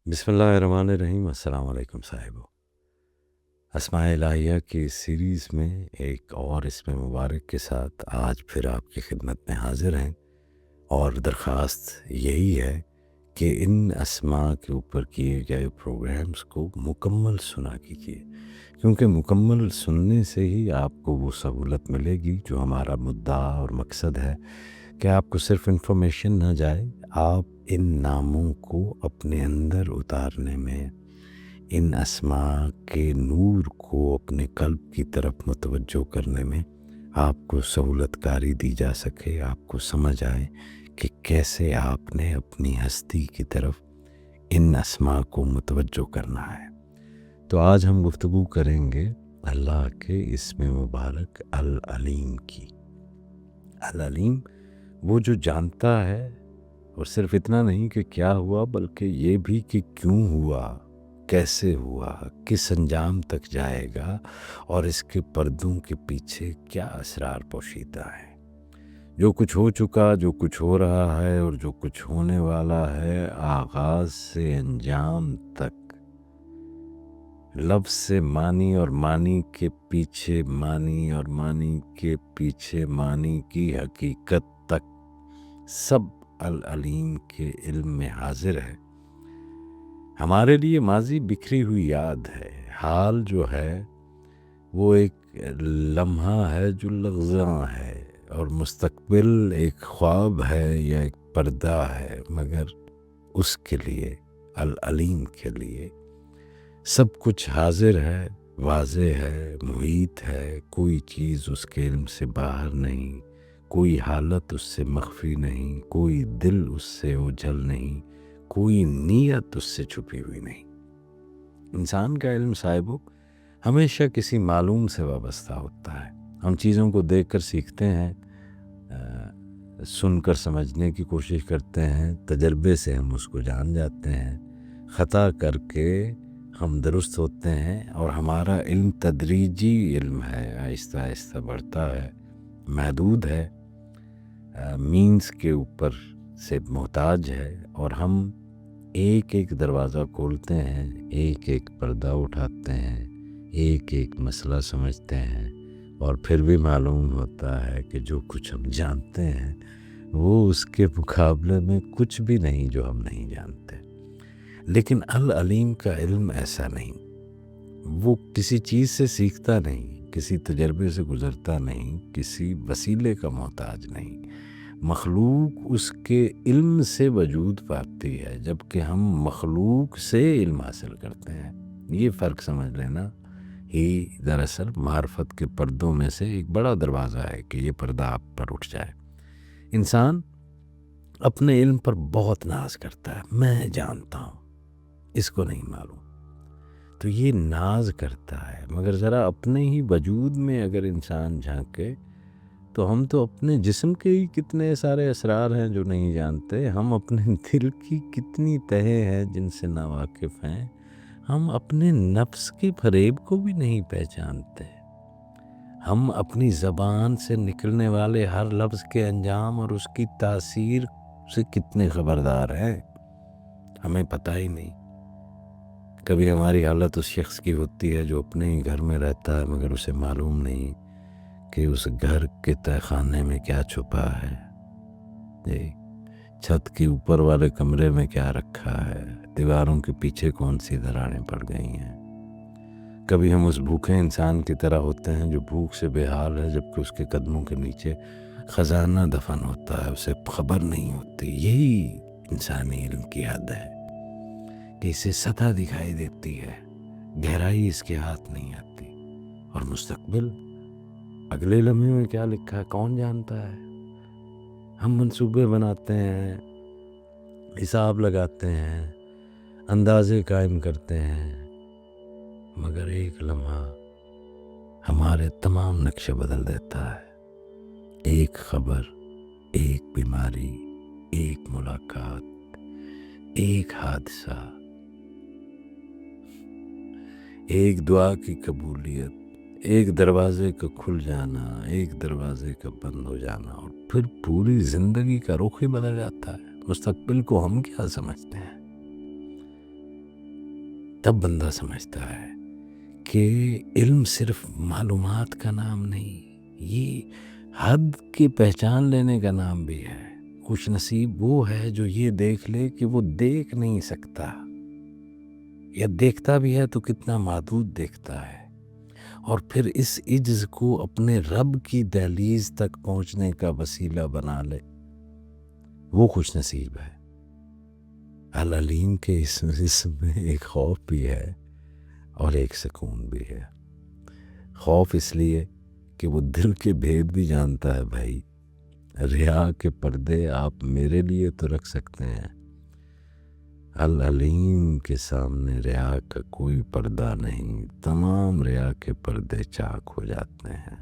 بسم اللہ الرحمن الرحیم۔ السلام علیکم صاحبو۔ اسماء الہیہ کی سیریز میں ایک اور اسم مبارک کے ساتھ آج پھر آپ کی خدمت میں حاضر ہیں، اور درخواست یہی ہے کہ ان اسماء کے اوپر کیے گئے پروگرامز کو مکمل سنا کیجیے، کیونکہ مکمل سننے سے ہی آپ کو وہ سہولت ملے گی جو ہمارا مدعا اور مقصد ہے، کہ آپ کو صرف انفارمیشن نہ جائے، آپ ان ناموں کو اپنے اندر اتارنے میں، ان اسماء کے نور کو اپنے قلب کی طرف متوجہ کرنے میں آپ کو سہولت کاری دی جا سکے، آپ کو سمجھ آئے کہ کیسے آپ نے اپنی ہستی کی طرف ان اسماء کو متوجہ کرنا ہے۔ تو آج ہم گفتگو کریں گے اللہ کے اسم مبارک العلیم کی۔ العلیم وہ جو جانتا ہے، اور صرف اتنا نہیں کہ کیا ہوا، بلکہ یہ بھی کہ کیوں ہوا، کیسے ہوا، کس انجام تک جائے گا، اور اس کے پردوں کے پیچھے کیا اسرار پوشیدہ ہیں۔ جو کچھ ہو چکا، جو کچھ ہو رہا ہے، اور جو کچھ ہونے والا ہے، آغاز سے انجام تک، لفظ سے معنی اور معنی کے پیچھے معنی اور معنی کے پیچھے معنی کی حقیقت تک، سب العلیم کے علم میں حاضر ہے۔ ہمارے لیے ماضی بکھری ہوئی یاد ہے، حال جو ہے وہ ایک لمحہ ہے جو لغزاں ہے، اور مستقبل ایک خواب ہے یا ایک پردہ ہے، مگر اس کے لیے، العلیم کے لیے، سب کچھ حاضر ہے، واضح ہے، محیط ہے، کوئی چیز اس کے علم سے باہر نہیں، کوئی حالت اس سے مخفی نہیں، کوئی دل اس سے اوجھل نہیں، کوئی نیت اس سے چھپی ہوئی نہیں۔ انسان کا علم صاحبو ہمیشہ کسی معلوم سے وابستہ ہوتا ہے۔ ہم چیزوں کو دیکھ کر سیکھتے ہیں، سن کر سمجھنے کی کوشش کرتے ہیں، تجربے سے ہم اس کو جان جاتے ہیں، خطا کر کے ہم درست ہوتے ہیں، اور ہمارا علم تدریجی علم ہے، آہستہ آہستہ بڑھتا ہے، محدود ہے، مینز کے اوپر سے محتاج ہے، اور ہم ایک ایک دروازہ کھولتے ہیں، ایک ایک پردہ اٹھاتے ہیں، ایک ایک مسئلہ سمجھتے ہیں، اور پھر بھی معلوم ہوتا ہے کہ جو کچھ ہم جانتے ہیں وہ اس کے مقابلے میں کچھ بھی نہیں جو ہم نہیں جانتے۔ لیکن العلیم کا علم ایسا نہیں، وہ کسی چیز سے سیکھتا نہیں، کسی تجربے سے گزرتا نہیں، کسی وسیلے کا محتاج نہیں۔ مخلوق اس کے علم سے وجود پاتی ہے، جبکہ ہم مخلوق سے علم حاصل کرتے ہیں۔ یہ فرق سمجھ لینا ہی دراصل معرفت کے پردوں میں سے ایک بڑا دروازہ ہے کہ یہ پردہ آپ پر اٹھ جائے۔ انسان اپنے علم پر بہت ناز کرتا ہے، میں جانتا ہوں، اس کو نہیں معلوم، تو یہ ناز کرتا ہے، مگر ذرا اپنے ہی وجود میں اگر انسان جھانکے تو ہم تو اپنے جسم کے ہی کتنے سارے اسرار ہیں جو نہیں جانتے، ہم اپنے دل کی کتنی تہیں ہیں جن سے ناواقف ہیں، ہم اپنے نفس کے فریب کو بھی نہیں پہچانتے، ہم اپنی زبان سے نکلنے والے ہر لفظ کے انجام اور اس کی تاثیر سے کتنے خبردار ہیں، ہمیں پتہ ہی نہیں۔ کبھی ہماری حالت اس شخص کی ہوتی ہے جو اپنے ہی گھر میں رہتا ہے، مگر اسے معلوم نہیں کہ اس گھر کے تہہ خانے میں کیا چھپا ہے، چھت کے اوپر والے کمرے میں کیا رکھا ہے، دیواروں کے پیچھے کون سی دراڑیں پڑ گئی ہیں۔ کبھی ہم اس بھوکے انسان کی طرح ہوتے ہیں جو بھوک سے بے حال ہے، جبکہ اس کے قدموں کے نیچے خزانہ دفن ہوتا ہے، اسے خبر نہیں ہوتی۔ یہی انسانی علم کی حد ہے کہ اسے سطح دکھائی دیتی ہے، گہرائی اس کے ہاتھ نہیں آتی، اور مستقبل، اگلے لمحے میں کیا لکھا ہے کون جانتا ہے۔ ہم منصوبے بناتے ہیں، حساب لگاتے ہیں، اندازے قائم کرتے ہیں، مگر ایک لمحہ ہمارے تمام نقشے بدل دیتا ہے۔ ایک خبر، ایک بیماری، ایک ملاقات، ایک حادثہ، ایک دعا کی قبولیت، ایک دروازے کا کھل جانا، ایک دروازے کا بند ہو جانا، اور پھر پوری زندگی کا رخ ہی بدل جاتا ہے۔ مستقبل کو ہم کیا سمجھتے ہیں؟ تب بندہ سمجھتا ہے کہ علم صرف معلومات کا نام نہیں، یہ حد کی پہچان لینے کا نام بھی ہے۔ خوش نصیب وہ ہے جو یہ دیکھ لے کہ وہ دیکھ نہیں سکتا، یا دیکھتا بھی ہے تو کتنا محدود دیکھتا ہے، اور پھر اس عجز کو اپنے رب کی دہلیز تک پہنچنے کا وسیلہ بنا لے، وہ خوش نصیب ہے۔ العلیم کے اس میں ایک خوف بھی ہے اور ایک سکون بھی ہے۔ خوف اس لیے کہ وہ دل کے بھید بھی جانتا ہے بھائی، ریا کے پردے آپ میرے لیے تو رکھ سکتے ہیں، العلیم کے سامنے ریا کا کوئی پردہ نہیں، تمام ریا کے پردے چاک ہو جاتے ہیں۔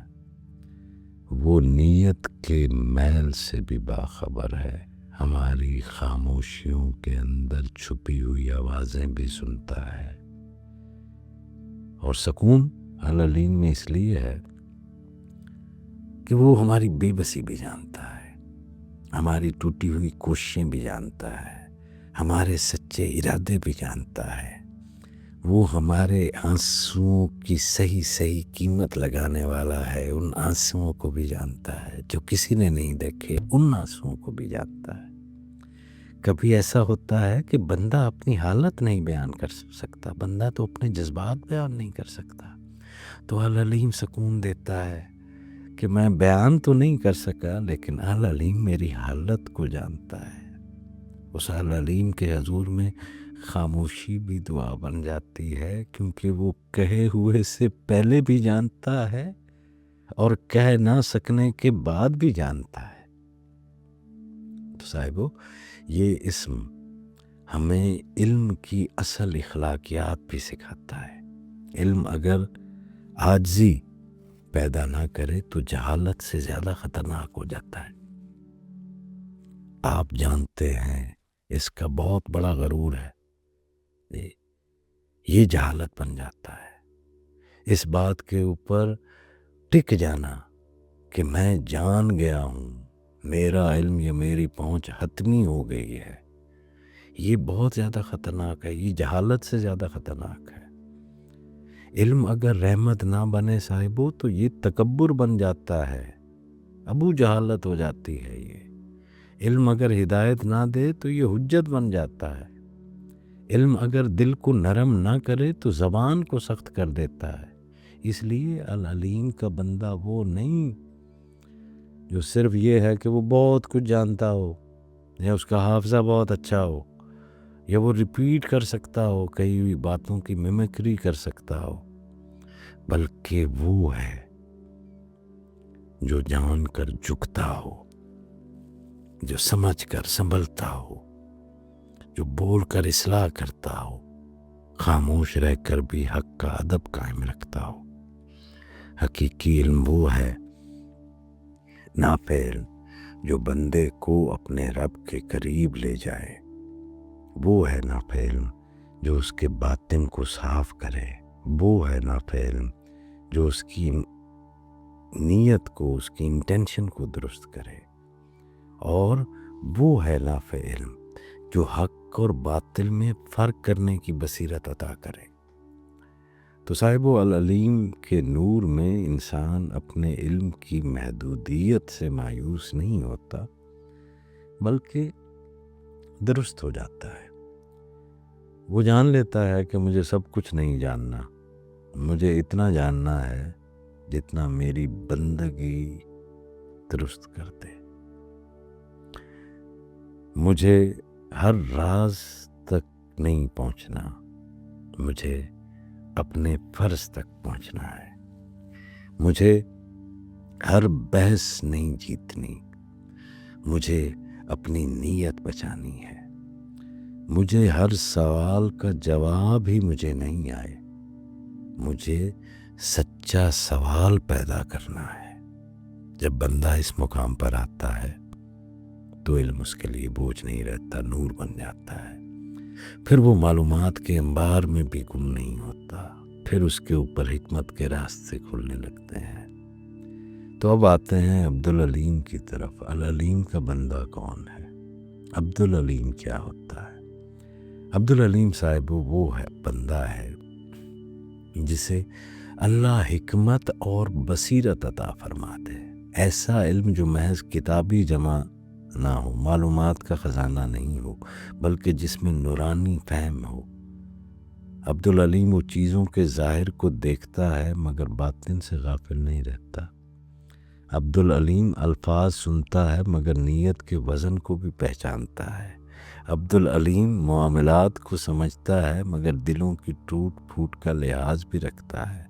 وہ نیت کے میل سے بھی باخبر ہے، ہماری خاموشیوں کے اندر چھپی ہوئی آوازیں بھی سنتا ہے۔ اور سکون العلیم میں اس لیے ہے کہ وہ ہماری بے بسی بھی جانتا ہے، ہماری ٹوٹی ہوئی کوششیں بھی جانتا ہے، ہمارے سچے ارادے بھی جانتا ہے۔ وہ ہمارے آنسوؤں کی صحیح قیمت لگانے والا ہے، ان آنسوؤں کو بھی جانتا ہے جو کسی نے نہیں دیکھے، ان آنسوؤں کو بھی جانتا ہے۔ کبھی ایسا ہوتا ہے کہ بندہ اپنی حالت نہیں بیان کر سکتا، بندہ تو اپنے جذبات بیان نہیں کر سکتا، تو العلیم سکون دیتا ہے کہ میں بیان تو نہیں کر سکا لیکن العلیم میری حالت کو جانتا ہے۔ اس العلیم کے حضور میں خاموشی بھی دعا بن جاتی ہے، کیونکہ وہ کہے ہوئے سے پہلے بھی جانتا ہے اور کہہ نہ سکنے کے بعد بھی جانتا ہے۔ تو صاحبو، یہ اسم ہمیں علم کی اصل اخلاقیات بھی سکھاتا ہے۔ علم اگر عاجزی پیدا نہ کرے تو جہالت سے زیادہ خطرناک ہو جاتا ہے۔ آپ جانتے ہیں اس کا بہت بڑا غرور ہے، یہ جہالت بن جاتا ہے۔ اس بات کے اوپر ٹک جانا کہ میں جان گیا ہوں، میرا علم یا میری پہنچ حتمی ہو گئی ہے، یہ بہت زیادہ خطرناک ہے، یہ جہالت سے زیادہ خطرناک ہے۔ علم اگر رحمت نہ بنے صاحبو تو یہ تکبر بن جاتا ہے، ابو جہالت ہو جاتی ہے۔ یہ علم اگر ہدایت نہ دے تو یہ حجت بن جاتا ہے۔ علم اگر دل کو نرم نہ کرے تو زبان کو سخت کر دیتا ہے۔ اس لیے العلیم کا بندہ وہ نہیں جو صرف یہ ہے کہ وہ بہت کچھ جانتا ہو، یا اس کا حافظہ بہت اچھا ہو، یا وہ ریپیٹ کر سکتا ہو، کئی ہوئی باتوں کی میمکری کر سکتا ہو، بلکہ وہ ہے جو جان کر جھکتا ہو، جو سمجھ کر سنبھلتا ہو، جو بول کر اصلاح کرتا ہو، خاموش رہ کر بھی حق کا ادب قائم رکھتا ہو۔ حقیقی علم وہ ہے نافع علم جو بندے کو اپنے رب کے قریب لے جائے، وہ ہے نافع علم جو اس کے باطن کو صاف کرے، وہ ہے نافع علم جو اس کی نیت کو، اس کی انٹینشن کو درست کرے، اور وہ ہے نافع علم جو حق اور باطل میں فرق کرنے کی بصیرت عطا کرے۔ تو صاحبو، العلیم کے نور میں انسان اپنے علم کی محدودیت سے مایوس نہیں ہوتا، بلکہ درست ہو جاتا ہے۔ وہ جان لیتا ہے کہ مجھے سب کچھ نہیں جاننا، مجھے اتنا جاننا ہے جتنا میری بندگی درست کر دے۔ مجھے ہر راز تک نہیں پہنچنا، مجھے اپنے فرض تک پہنچنا ہے۔ مجھے ہر بحث نہیں جیتنی، مجھے اپنی نیت بچانی ہے۔ مجھے ہر سوال کا جواب ہی مجھے نہیں آئے، مجھے سچا سوال پیدا کرنا ہے۔ جب بندہ اس مقام پر آتا ہے تو علم اس کے لیے بوجھ نہیں رہتا، نور بن جاتا ہے۔ پھر وہ معلومات کے انبار میں بھی گم نہیں ہوتا، پھر اس کے اوپر حکمت کے راستے کھلنے لگتے ہیں۔ تو اب آتے ہیں عبدالعلیم کی طرف۔ العلیم کا بندہ کون ہے؟ عبدالعلیم کیا ہوتا ہے؟ عبدالعلیم صاحب وہ ہے بندہ ہے جسے اللہ حکمت اور بصیرت عطا فرماتے ہیں، ایسا علم جو محض کتابی جمع نہ ہو، معلومات کا خزانہ نہیں ہو، بلکہ جس میں نورانی فہم ہو۔ عبدالعلیم وہ چیزوں کے ظاہر کو دیکھتا ہے مگر باطن سے غافل نہیں رہتا۔ عبدالعلیم الفاظ سنتا ہے مگر نیت کے وزن کو بھی پہچانتا ہے۔ عبدالعلیم معاملات کو سمجھتا ہے مگر دلوں کی ٹوٹ پھوٹ کا لحاظ بھی رکھتا ہے۔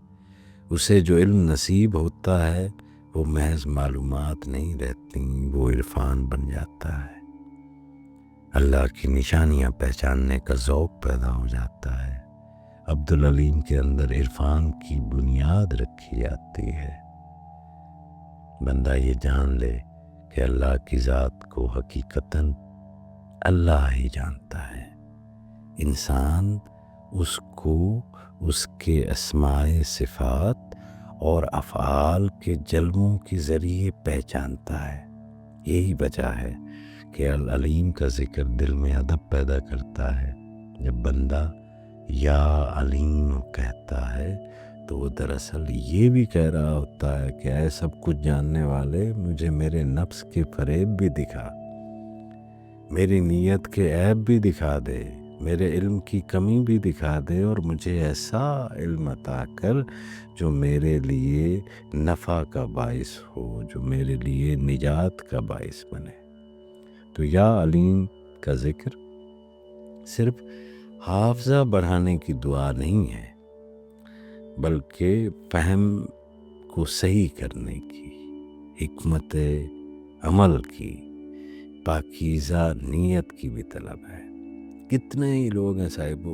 اسے جو علم نصیب ہوتا ہے وہ محض معلومات نہیں رہتی، وہ عرفان بن جاتا ہے۔ اللہ کی نشانیاں پہچاننے کا ذوق پیدا ہو جاتا ہے۔ عبدالعلیم کے اندر عرفان کی بنیاد رکھی جاتی ہے۔ بندہ یہ جان لے کہ اللہ کی ذات کو حقیقتاً اللہ ہی جانتا ہے، انسان اس کو اس کے اسماء صفات اور افعال کے جلووں کے ذریعے پہچانتا ہے۔ یہی وجہ ہے کہ العلیم کا ذکر دل میں ادب پیدا کرتا ہے۔ جب بندہ یا علیم کہتا ہے تو وہ دراصل یہ بھی کہہ رہا ہوتا ہے کہ اے سب کچھ جاننے والے، مجھے میرے نفس کے فریب بھی دکھا، میری نیت کے عیب بھی دکھا دے، میرے علم کی کمی بھی دکھا دے، اور مجھے ایسا علم عطا کر جو میرے لیے نفع کا باعث ہو، جو میرے لیے نجات کا باعث بنے۔ تو یا علیم کا ذکر صرف حافظہ بڑھانے کی دعا نہیں ہے، بلکہ فہم کو صحیح کرنے کی، حکمت عمل کی، پاکیزہ نیت کی بھی طلب ہے۔ کتنے ہی لوگ ہیں صاحبو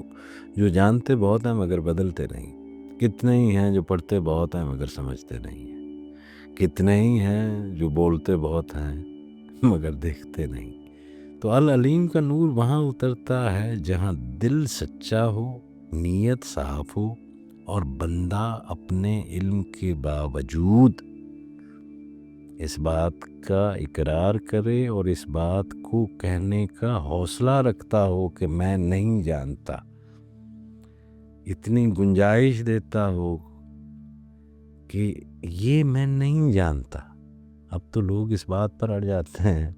جو جانتے بہت ہیں مگر بدلتے نہیں، کتنے ہی ہیں جو پڑھتے بہت ہیں مگر سمجھتے نہیں ہیں، کتنے ہی ہیں جو بولتے بہت ہیں مگر دیکھتے نہیں۔ تو العلیم کا نور وہاں اترتا ہے جہاں دل سچا ہو، نیت صاف ہو، اور بندہ اپنے علم کے باوجود اس بات کا اقرار کرے اور اس بات کو کہنے کا حوصلہ رکھتا ہو کہ میں نہیں جانتا، اتنی گنجائش دیتا ہو کہ یہ میں نہیں جانتا۔ اب تو لوگ اس بات پر اڑ جاتے ہیں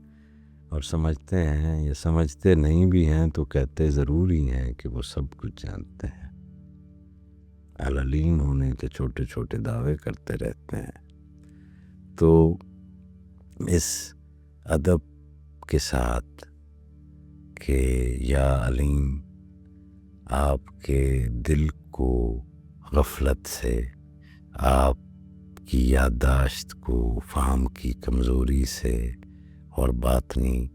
اور سمجھتے ہیں، یا سمجھتے نہیں بھی ہیں تو کہتے ضروری ہیں کہ وہ سب کچھ جانتے ہیں۔ العلیم ہونے کے چھوٹے چھوٹے دعوے کرتے رہتے ہیں۔ تو اس ادب کے ساتھ کہ یا علیم آپ کے دل کو غفلت سے، آپ کی یادداشت کو فہم کی کمزوری سے اور باطنی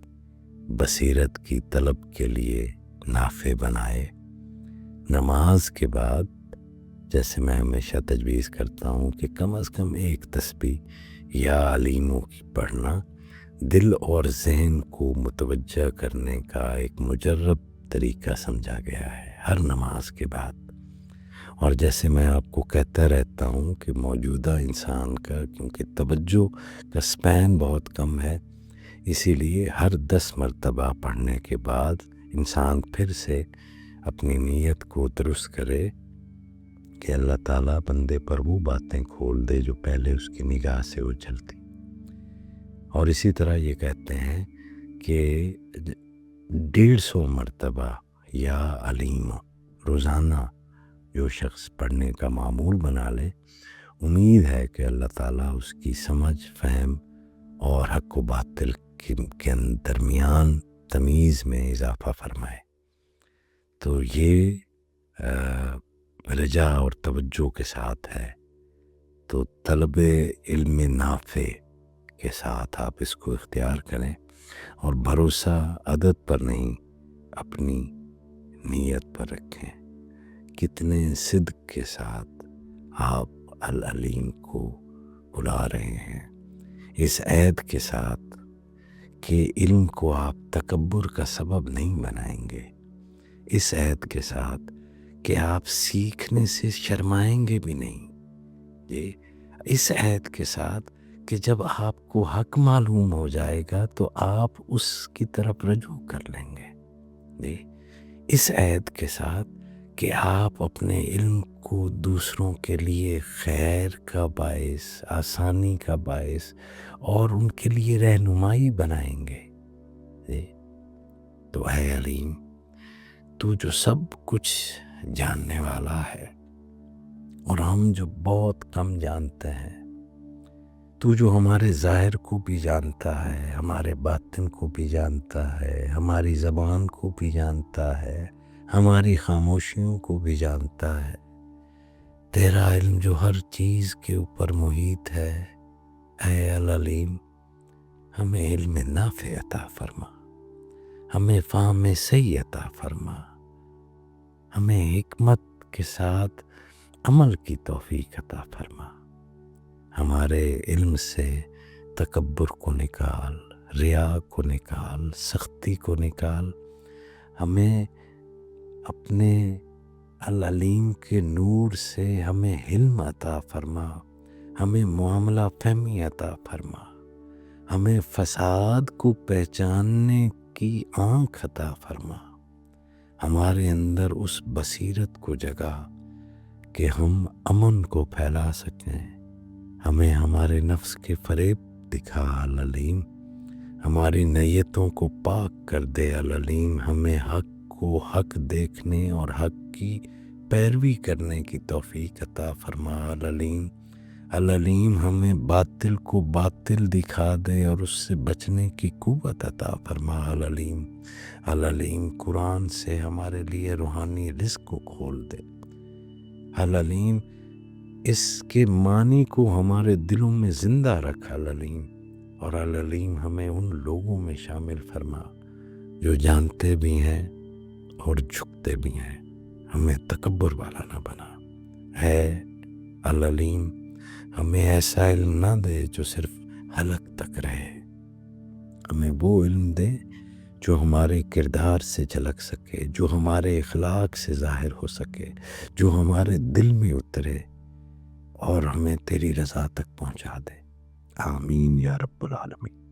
بصیرت کی طلب کے لیے نافع بنائے۔ نماز کے بعد جیسے میں ہمیشہ تجویز کرتا ہوں کہ کم از کم ایک تسبیح یا علیموں کی پڑھنا دل اور ذہن کو متوجہ کرنے کا ایک مجرب طریقہ سمجھا گیا ہے ہر نماز کے بعد۔ اور جیسے میں آپ کو کہتا رہتا ہوں کہ موجودہ انسان کا کیونکہ توجہ کا سپین بہت کم ہے، اسی لیے ہر 10 مرتبہ پڑھنے کے بعد انسان پھر سے اپنی نیت کو درست کرے کہ اللہ تعالیٰ بندے پر وہ باتیں کھول دے جو پہلے اس کی نگاہ سے اچھلتی۔ اور اسی طرح یہ کہتے ہیں کہ 150 مرتبہ یا علیم روزانہ جو شخص پڑھنے کا معمول بنا لے، امید ہے کہ اللہ تعالیٰ اس کی سمجھ، فہم اور حق و باطل کے درمیان تمیز میں اضافہ فرمائے۔ تو یہ رجا اور توجہ کے ساتھ ہے، تو طلب علم نافع کے ساتھ آپ اس کو اختیار کریں، اور بھروسہ عدد پر نہیں اپنی نیت پر رکھیں۔ کتنے صدق کے ساتھ آپ العلیم کو بلا رہے ہیں، اس عہد کے ساتھ کہ علم کو آپ تکبر کا سبب نہیں بنائیں گے، اس عہد کے ساتھ کہ آپ سیکھنے سے شرمائیں گے بھی نہیں، اس عہد کے ساتھ کہ جب آپ کو حق معلوم ہو جائے گا تو آپ اس کی طرف رجوع کر لیں گے۔ اس عہد کے ساتھ کہ آپ اپنے علم کو دوسروں کے لیے خیر کا باعث، آسانی کا باعث اور ان کے لیے رہنمائی بنائیں گے۔ تو اے علیم، تو جو سب کچھ جاننے والا ہے اور ہم جو بہت کم جانتے ہیں، تو جو ہمارے ظاہر کو بھی جانتا ہے، ہمارے باطن کو بھی جانتا ہے، ہماری زبان کو بھی جانتا ہے، ہماری خاموشیوں کو بھی جانتا ہے، تیرا علم جو ہر چیز کے اوپر محیط ہے، اے العلیم، ہمیں علم نافع عطا فرما، ہمیں فہم صحیح عطا فرما، ہمیں حکمت کے ساتھ عمل کی توفیق عطا فرما، ہمارے علم سے تکبر کو نکال، ریا کو نکال، سختی کو نکال، ہمیں اپنے العلیم کے نور سے ہمیں علم عطا فرما، ہمیں معاملہ فہمی عطا فرما، ہمیں فساد کو پہچاننے کی آنکھ عطا فرما، ہمارے اندر اس بصیرت کو جگا کہ ہم امن کو پھیلا سکیں، ہمیں ہمارے نفس کے فریب دکھا العلیم، ہماری نیتوں کو پاک کر دے العلیم، ہمیں حق کو حق دیکھنے اور حق کی پیروی کرنے کی توفیق عطا فرما العلیم۔ العلیم، ہمیں باطل کو باطل دکھا دے اور اس سے بچنے کی قوت عطا فرما العلیم۔ العلیم، قرآن سے ہمارے لیے روحانی رزق کو کھول دے العلیم، اس کے معنی کو ہمارے دلوں میں زندہ رکھ العلیم، اور العلیم ہمیں ان لوگوں میں شامل فرما جو جانتے بھی ہیں اور جھکتے بھی ہیں، ہمیں تکبر والا نہ بنا۔ ہے العلیم، ہمیں ایسا علم نہ دے جو صرف حلق تک رہے، ہمیں وہ علم دے جو ہمارے کردار سے جھلک سکے، جو ہمارے اخلاق سے ظاہر ہو سکے، جو ہمارے دل میں اترے اور ہمیں تیری رضا تک پہنچا دے۔ آمین یا رب العالمین۔